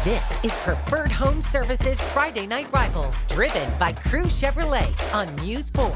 This is Preferred Home Services Friday Night Rivals, driven by Crew Chevrolet on News 4.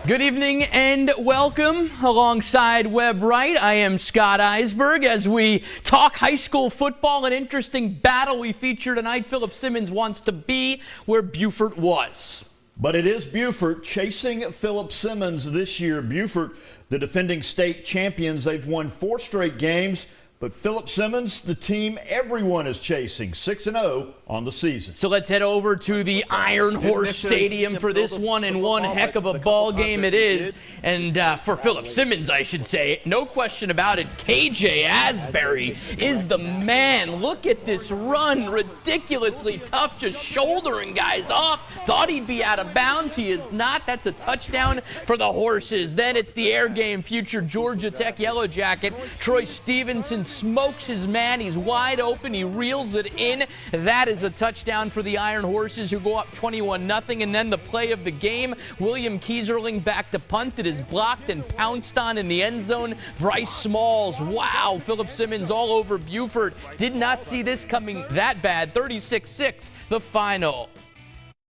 Good evening and welcome. Alongside Webb Wright, I am Scott Eisberg. As we talk high school football, an interesting battle we feature tonight. Philip Simmons wants to be where Beaufort was. But it is Beaufort chasing Philip Simmons this year. Beaufort, the defending state champions, they've won 4 straight games. But Philip Simmons, the team everyone is chasing, 6-0 on the season. So let's head over to the Iron Horse Stadium for this one, and one heck of a ball game it is. And for Philip Simmons, I should say, no question about it, KJ Asbury is the man. Look at this run, ridiculously tough, just shouldering guys off. Thought he'd be out of bounds. He is not. That's a touchdown for the Horses. Then it's the air game, future Georgia Tech Yellow Jacket. Troy Stevenson smokes his man. He's wide open. He reels it in. That is a touchdown for the Iron Horses, who go up 21-0. And then the play of the game, William Kieserling back to punt. It is blocked and pounced on in the end zone. Bryce Smalls. Wow. Philip Simmons all over Beaufort. Did not see this coming that bad. 36-6, the final.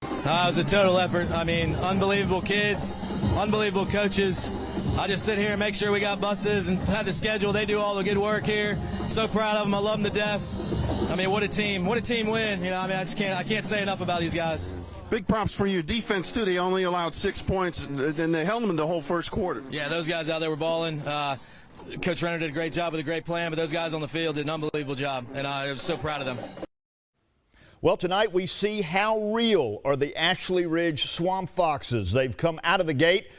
It was a total effort. I mean, unbelievable kids, unbelievable coaches. I just sit here and make sure we got buses and have the schedule. They do all the good work here. So proud of them. I love them to death. I mean, what a team win. You know, I mean, I can't say enough about these guys. Big props for your defense, too. They only allowed 6 points, and they held them in the whole first quarter. Yeah, those guys out there were balling. Coach Renner did a great job with a great plan, but those guys on the field did an unbelievable job, and I was so proud of them. Well, tonight we see how real are the Ashley Ridge Swamp Foxes. They've come out of the gate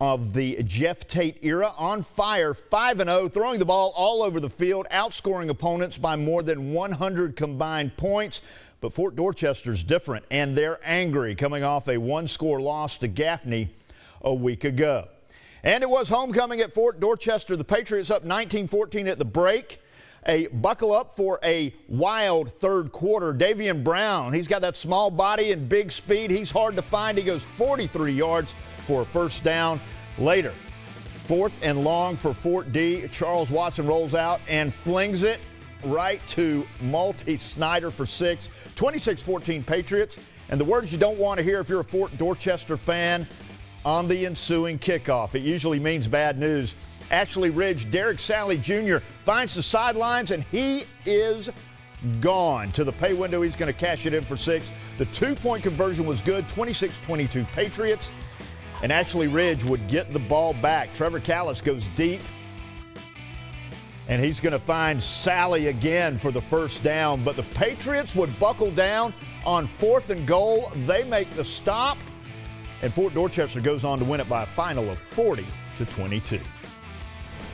of the Jeff Tate era on fire, 5-0, throwing the ball all over the field, outscoring opponents by more than 100 combined points. But Fort Dorchester's different, and they're angry, coming off a 1-score loss to Gaffney a week ago. And it was homecoming at Fort Dorchester. The Patriots up 19-14 at the break. A buckle up for a wild third quarter. Davian Brown, he's got that small body and big speed. He's hard to find. He goes 43 yards for a first down. Later, 4th and long for Fort D. Charles Watson rolls out and flings it right to Malty Snyder for 6. 26-14 Patriots. And the words you don't want to hear if you're a Fort Dorchester fan on the ensuing kickoff. It usually means bad news. Ashley Ridge, Derek Sally Jr. finds the sidelines, and he is gone. To the pay window, he's going to cash it in for 6. The 2-point conversion was good, 26-22 Patriots, and Ashley Ridge would get the ball back. Trevor Callis goes deep, and he's going to find Sally again for the first down, but the Patriots would buckle down on 4th and goal. They make the stop, and Fort Dorchester goes on to win it by a final of 40-22.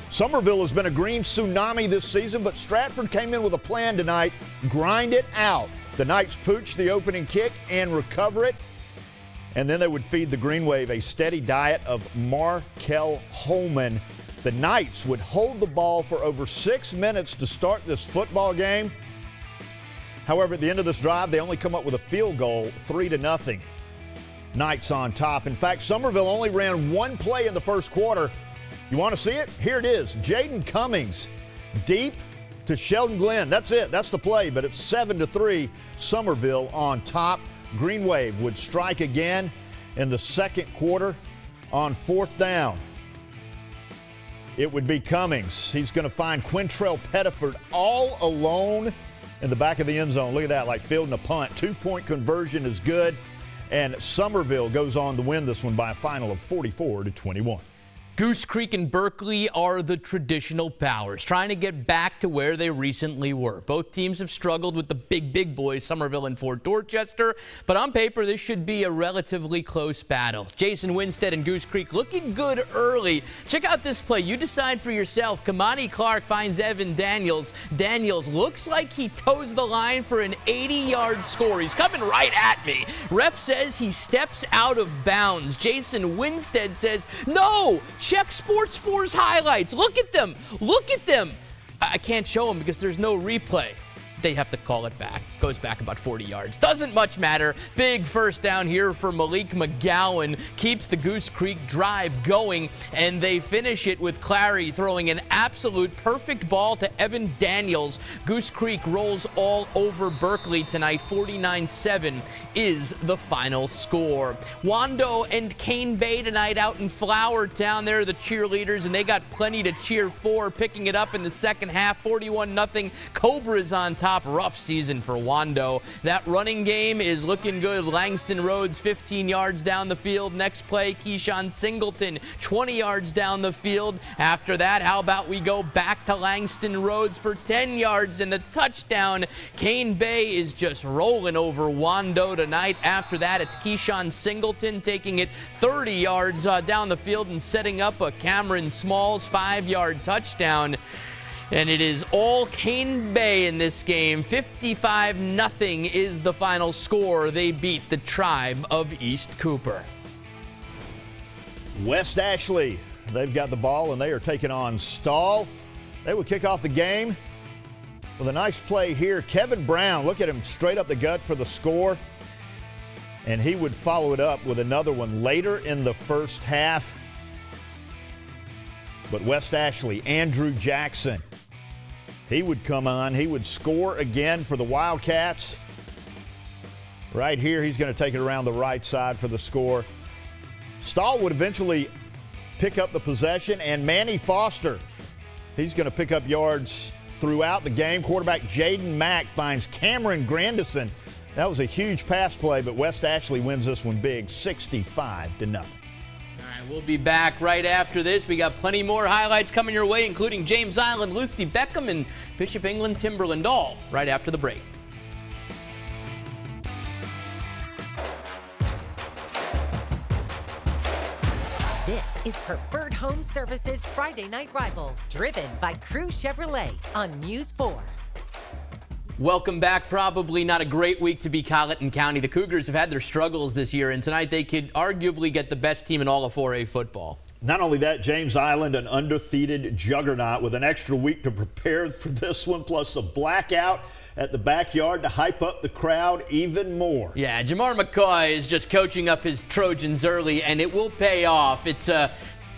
Somerville has been a green tsunami this season, but Stratford came in with a plan tonight, grind it out. The Knights pooch the opening kick and recover it, and then they would feed the Green Wave a steady diet of Markel Holman. The Knights would hold the ball for over 6 minutes to start this football game. However, at the end of this drive, they only come up with a field goal, 3-0. Knights on top. In fact, Somerville only ran 1 play in the first quarter. You want to see it? Here it is. Jaden Cummings deep to Sheldon Glenn. That's it. That's the play, but it's 7-3. Somerville on top. Green Wave would strike again in the second quarter on 4th down. It would be Cummings. He's going to find Quintrell Pettiford all alone in the back of the end zone. Look at that, like fielding a punt. 2-point conversion is good, and Somerville goes on to win this one by a final of 44-21. Goose Creek and Berkeley are the traditional powers, trying to get back to where they recently were. Both teams have struggled with the big boys, Somerville and Fort Dorchester, but on paper this should be a relatively close battle. Jason Winstead and Goose Creek looking good early. Check out this play. You decide for yourself. Kamani Clark finds Evan Daniels. Daniels looks like he toes the line for an 80-yard score. He's coming right at me. Ref says he steps out of bounds. Jason Winstead says, no! Check Sports 4's highlights. Look at them. Look at them. I can't show them because there's no replay. they have to call it back. Goes back about 40 yards. Doesn't much matter. Big first down here for Malik McGowan. Keeps the Goose Creek drive going, and they finish it with Clary throwing an absolute perfect ball to Evan Daniels. Goose Creek rolls all over Berkeley tonight. 49-7 is the final score. Wando and Cane Bay tonight out in Flowertown. They're the cheerleaders, and they got plenty to cheer for. Picking it up in the second half, 41-0. Cobras on top. Rough season for Wando. That running game is looking good. Langston Rhodes 15 yards down the field. Next play, Keyshawn Singleton 20 yards down the field. After that, how about we go back to Langston Rhodes for 10 yards and the touchdown. Cane Bay is just rolling over Wando tonight. After that, it's Keyshawn Singleton taking it 30 yards down the field and setting up a Cameron Smalls 5-yard touchdown. And it is all Cane Bay in this game. 55-0 is the final score. They beat the Tribe of East Cooper. West Ashley, they've got the ball, and they are taking on Stall. They will kick off the game with a nice play here. Kevin Brown, look at him straight up the gut for the score. And he would follow it up with another one later in the first half. But West Ashley, Andrew Jackson, he would come on. He would score again for the Wildcats. Right here, he's going to take it around the right side for the score. Stahl would eventually pick up the possession, and Manny Foster, he's going to pick up yards throughout the game. Quarterback Jaden Mack finds Cameron Grandison. That was a huge pass play, but West Ashley wins this one big, 65-0. We'll be back right after this. We got plenty more highlights coming your way, including James Island, Lucy Beckham, and Bishop England Timberland, all right after the break. This is Preferred Home Services Friday Night Rivals, driven by Crew Chevrolet on News 4. Welcome back. Probably not a great week to be Colleton County. The Cougars have had their struggles this year, and tonight they could arguably get the best team in all of 4A football. Not only that, James Island, an undefeated juggernaut with an extra week to prepare for this one, plus a blackout at the backyard to hype up the crowd even more. Yeah, Jamar McCoy is just coaching up his Trojans early, and it will pay off. It's a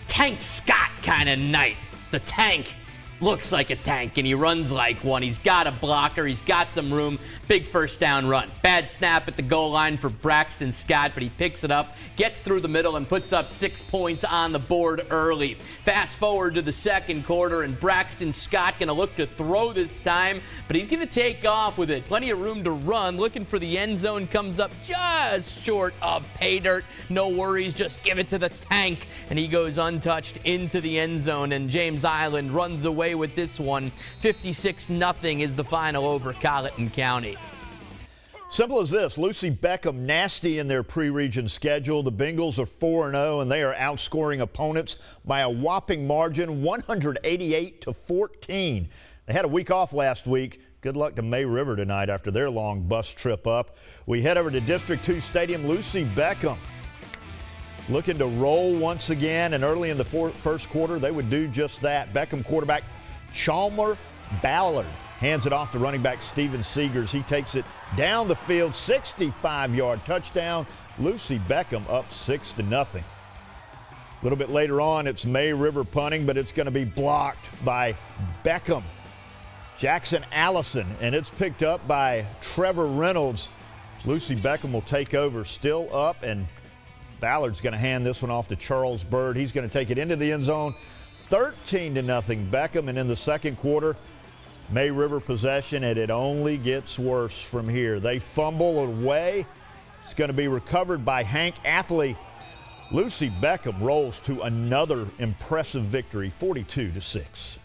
Tank Scott kind of night. The Tank looks like a tank, and he runs like one. He's got a blocker. He's got some room. Big first down run. Bad snap at the goal line for Braxton Scott, but he picks it up, gets through the middle, and puts up 6 points on the board early. Fast forward to the second quarter, and Braxton Scott going to look to throw this time, but he's going to take off with it. Plenty of room to run. Looking for the end zone. Comes up just short of pay dirt. No worries. Just give it to the Tank, and he goes untouched into the end zone, and James Island runs away with this one. 56-0 is the final over Colleton County. Simple as this. Lucy Beckham nasty in their pre-region schedule. The Bengals are 4-0, and they are outscoring opponents by a whopping margin, 188-14. They had a week off last week. Good luck to May River tonight after their long bus trip up. We head over to District 2 Stadium. Lucy Beckham looking to roll once again, and early in the first quarter, they would do just that. Beckham quarterback Chalmer Ballard hands it off to running back Steven Seegers. He takes it down the field, 65-yard touchdown. Lucy Beckham up 6-0. A little bit later on, it's May River punting, but it's going to be blocked by Beckham. Jackson Allison, and it's picked up by Trevor Reynolds. Lucy Beckham will take over, still up, and Ballard's going to hand this one off to Charles Bird. He's going to take it into the end zone. 13-0 Beckham, and in the second quarter, May River possession, and it only gets worse from here. They fumble away. It's going to be recovered by Hank Apley. Lucy Beckham rolls to another impressive victory, 42-6.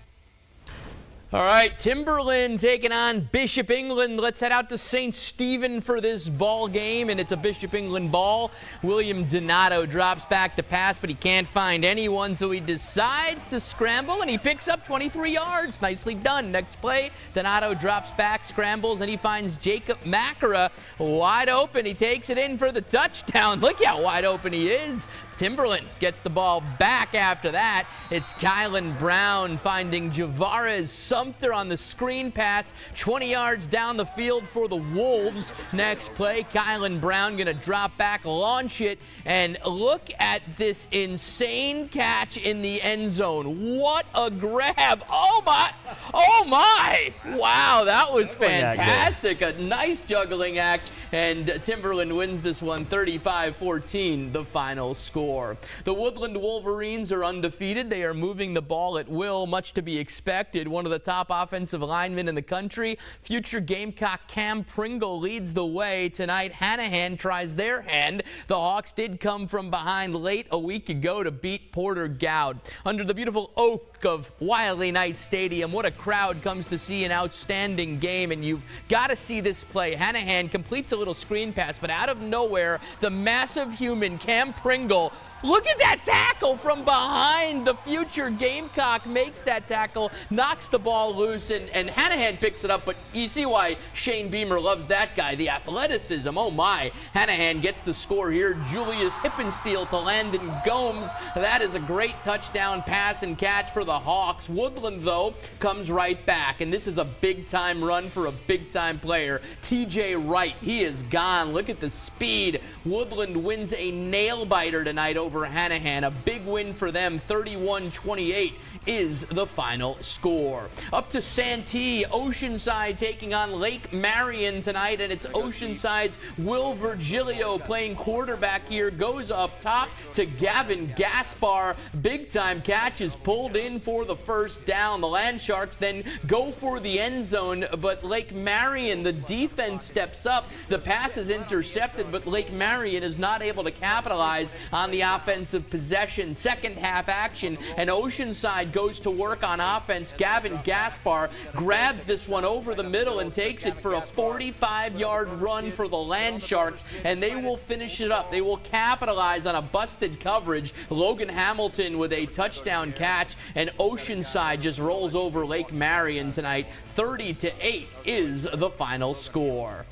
All right, Timberland taking on Bishop England. Let's head out to St. Stephen for this ball game, and it's a Bishop England ball. William Donato drops back to pass, but he can't find anyone, so he decides to scramble, and he picks up 23 yards. Nicely done. Next play, Donato drops back, scrambles, and he finds Jacob Makara wide open. He takes it in for the touchdown. Look how wide open he is. Timberland gets the ball back after that. It's Kylan Brown finding Javarez Sumter on the screen pass, 20 yards down the field for the Wolves. Next play, Kylan Brown going to drop back, launch it, and look at this insane catch in the end zone. What a grab. Oh my. Wow, that was fantastic. A nice juggling act, and Timberland wins this one 35-14, the final score. The Woodland Wolverines are undefeated. They are moving the ball at will, much to be expected. One of the top offensive linemen in the country, future Gamecock Cam Pringle, leads the way. Tonight, Hanahan tries their hand. The Hawks did come from behind late a week ago to beat Porter Goud. Under the beautiful oak of Wiley Knight Stadium, what a crowd comes to see an outstanding game, and you've got to see this play. Hanahan completes a little screen pass, but out of nowhere, the massive human Cam Pringle, look at that tackle from behind. The future Gamecock makes that tackle, knocks the ball loose, and Hanahan picks it up. But you see why Shane Beamer loves that guy, the athleticism. Oh my. Hanahan gets the score here. Julius Hippensteel to Landon Gomes. That is a great touchdown pass and catch for the Hawks. Woodland, though, comes right back, and this is a big-time run for a big-time player. TJ Wright, he is gone. Look at the speed. Woodland wins a nail-biter tonight over Hanahan. A big win for them. 31-28 is the final score. Up to Santee, Oceanside taking on Lake Marion tonight, and it's Oceanside's Will Virgilio playing quarterback here. Goes up top to Gavin Gaspar. Big-time catch is pulled in for the first down. The Land Sharks then go for the end zone, but Lake Marion, the defense steps up. The pass is intercepted, but Lake Marion is not able to capitalize on the offensive possession. Second half action, and Oceanside goes to work on offense. Gavin Gaspar grabs this one over the middle and takes it for a 45-yard run for the Land Sharks, and they will finish it up. They will capitalize on a busted coverage. Logan Hamilton with a touchdown catch, and Oceanside just rolls over Lake Marion tonight. 30-8 is the final score.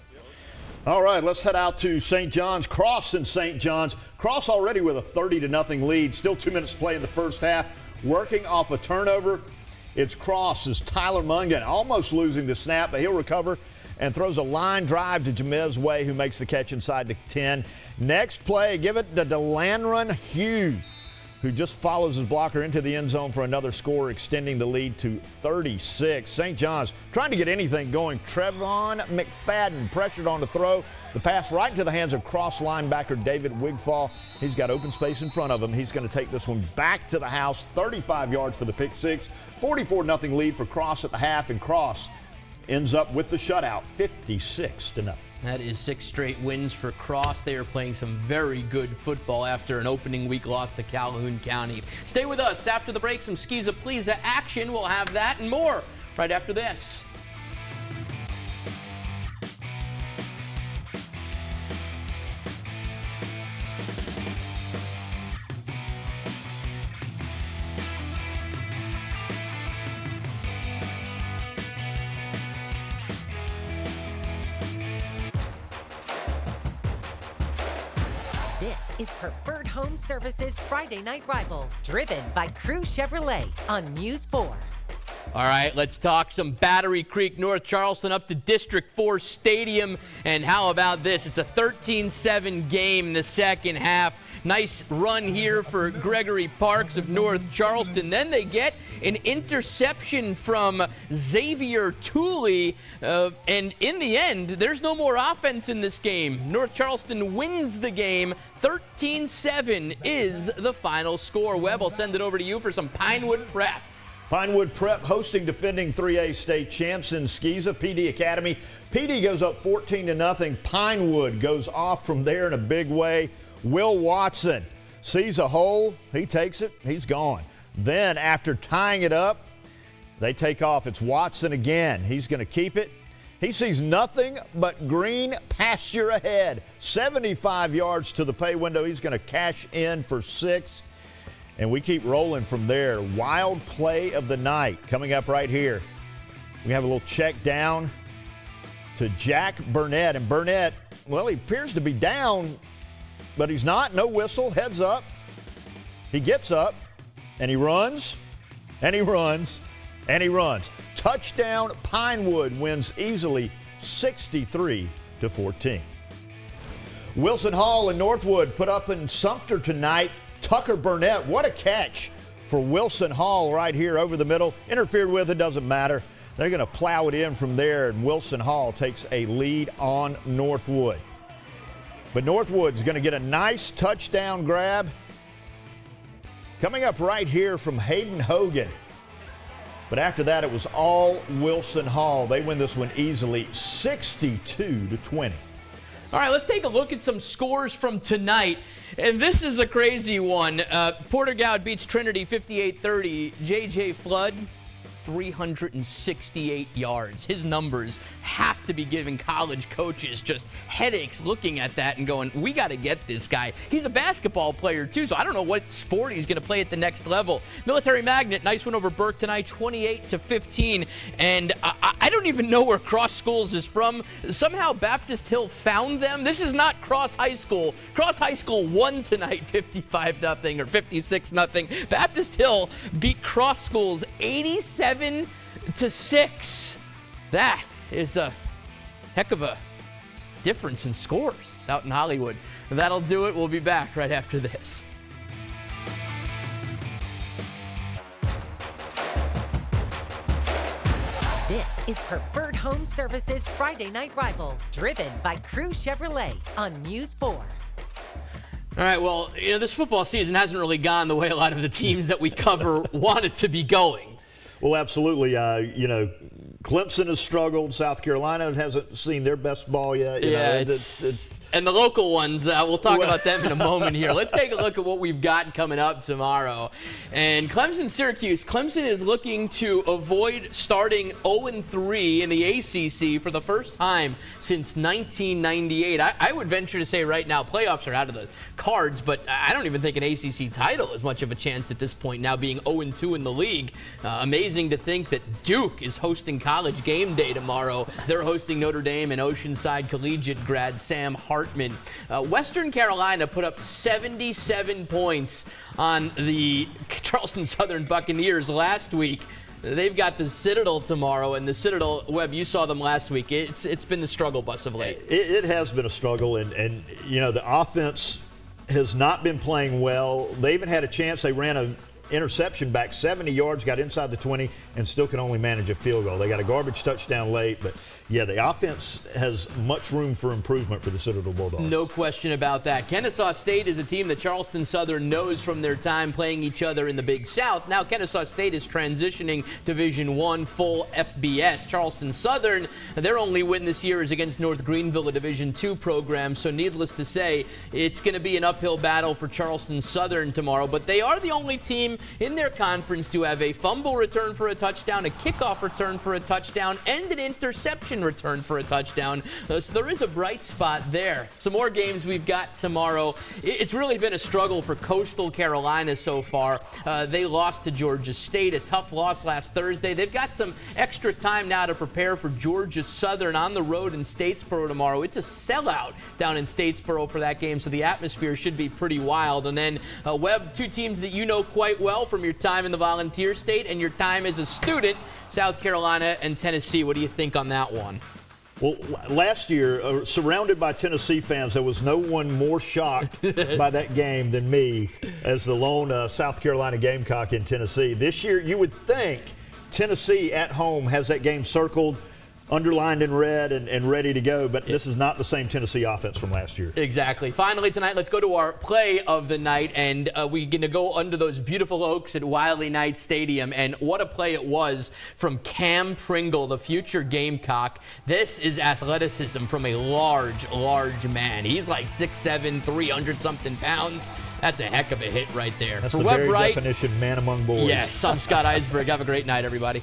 All right, let's head out to St. John's. Cross in St. John's. Cross already with a 30-0 lead. Still 2 minutes to play in the first half. Working off a turnover. It's Cross's Tyler Mungan, almost losing the snap, but he'll recover and throws a line drive to Jamez Way, who makes the catch inside the 10. Next play, give it to DeLandron Hughes, who just follows his blocker into the end zone for another score, extending the lead to 36. St. John's trying to get anything going. Trevon McFadden pressured on the throw. The pass right into the hands of Cross linebacker David Wigfall. He's got open space in front of him. He's going to take this one back to the house. 35 yards for the pick six. 44-0 lead for Cross at the half, and Cross ends up with the shutout, 56-0. That is 6 straight wins for Cross. They are playing some very good football after an opening week loss to Calhoun County. Stay with us. After the break, some Skiza Pleeza action. We'll have that and more right after this. This is Preferred Home Services Friday Night Rivals, driven by Crew Chevrolet on News 4. All right, let's talk some Battery Creek, North Charleston up to District 4 Stadium. And how about this? It's a 13-7 game in the second half. Nice run here for Gregory Parks of North Charleston. Then they get an interception from Xavier Tooley. And in the end, there's no more offense in this game. North Charleston wins the game. 13-7 is the final score. Webb, I'll send it over to you for some Pinewood Prep. Pinewood Prep hosting defending 3A state champs in Skiza, PD Academy. PD goes up 14-0. Pinewood goes off from there in a big way. Will Watson sees a hole. He takes it. He's gone. Then after tying it up, they take off. It's Watson again. He's going to keep it. He sees nothing but green pasture ahead. 75 yards to the pay window. He's going to cash in for 6. And we keep rolling from there. Wild play of the night coming up right here. We have a little check down to Jack Burnett. And Burnett, well, he appears to be down, but he's not. No whistle. Heads up. He gets up, and he runs, and he runs, and he runs. Touchdown, Pinewood wins easily 63-14. Wilson Hall and Northwood put up in Sumter tonight. Tucker Burnett, what a catch for Wilson Hall right here over the middle. Interfered with, it doesn't matter. They're going to plow it in from there, and Wilson Hall takes a lead on Northwood. But Northwood's going to get a nice touchdown grab. Coming up right here from Hayden Hogan. But after that, it was all Wilson Hall. They win this one easily, 62-20. All right, let's take a look at some scores from tonight. And this is a crazy one. Porter Gowd beats Trinity 58-30. J.J. Flood, 368 yards. His numbers have to be giving college coaches just headaches looking at that and going, we got to get this guy. He's a basketball player, too, so I don't know what sport he's going to play at the next level. Military Magnet, nice win over Burke tonight, 28-15. And I don't even know where Cross Schools is from. Somehow Baptist Hill found them. This is not Cross High School. Cross High School won tonight 55-0 or 56-0. Baptist Hill beat Cross Schools 87-6. That is a heck of a difference in scores out in Hollywood. That'll do it. We'll be back right after this. This is Preferred Home Services Friday Night Rivals, driven by Crew Chevrolet on News 4. All right, well, this football season hasn't really gone the way a lot of the teams that we cover want it to be going. Well, absolutely. Clemson has struggled. South Carolina hasn't seen their best ball yet. It's and the local ones, we'll talk about them in a moment here. Let's take a look at what we've got coming up tomorrow. And Clemson-Syracuse. Clemson is looking to avoid starting 0-3 in the ACC for the first time since 1998. I would venture to say right now playoffs are out of the cards, but I don't even think an ACC title has much of a chance at this point, now being 0-2 in the league. Amazing to think that Duke is hosting College Game Day tomorrow. They're hosting Notre Dame and Oceanside Collegiate grad Sam Hartman. Western Carolina put up 77 points on the Charleston Southern Buccaneers last week. They've got the Citadel tomorrow, and the Citadel, Webb, you saw them last week. It's been the struggle bus of late. It has been a struggle, and the offense has not been playing well. They even had a chance. They ran an interception back 70 yards, got inside the 20, and still can only manage a field goal. They got a garbage touchdown late, but yeah, the offense has much room for improvement for the Citadel Bulldogs. No question about that. Kennesaw State is a team that Charleston Southern knows from their time playing each other in the Big South. Now Kennesaw State is transitioning Division I full FBS. Charleston Southern, their only win this year is against North Greenville, a Division II program. So needless to say, it's going to be an uphill battle for Charleston Southern tomorrow. But they are the only team in their conference to have a fumble return for a touchdown, a kickoff return for a touchdown, and an interception return for a touchdown. So there is a bright spot there. Some more games we've got tomorrow. It's really been a struggle for Coastal Carolina so far. They lost to Georgia State, a tough loss last Thursday. They've got some extra time now to prepare for Georgia Southern on the road in Statesboro tomorrow. It's a sellout down in Statesboro for that game, so the atmosphere should be pretty wild. And then, Webb, two teams that you know quite well from your time in the Volunteer State and your time as a student, South Carolina and Tennessee. What do you think on that one? Well, last year, surrounded by Tennessee fans, there was no one more shocked by that game than me as the lone South Carolina Gamecock in Tennessee. This year, you would think Tennessee at home has that game circled, underlined in red and ready to go, but this is not the same Tennessee offense from last year. Exactly. Finally tonight, let's go to our play of the night, and we're going to go under those beautiful oaks at Wiley Knight Stadium, and what a play it was from Cam Pringle, the future Gamecock. This is athleticism from a large man. He's like 6'7", 300-something pounds. That's a heck of a hit right there. That's For the Webb very Wright, definition, man among boys. yes, I'm Scott Eisberg. Have a great night, everybody.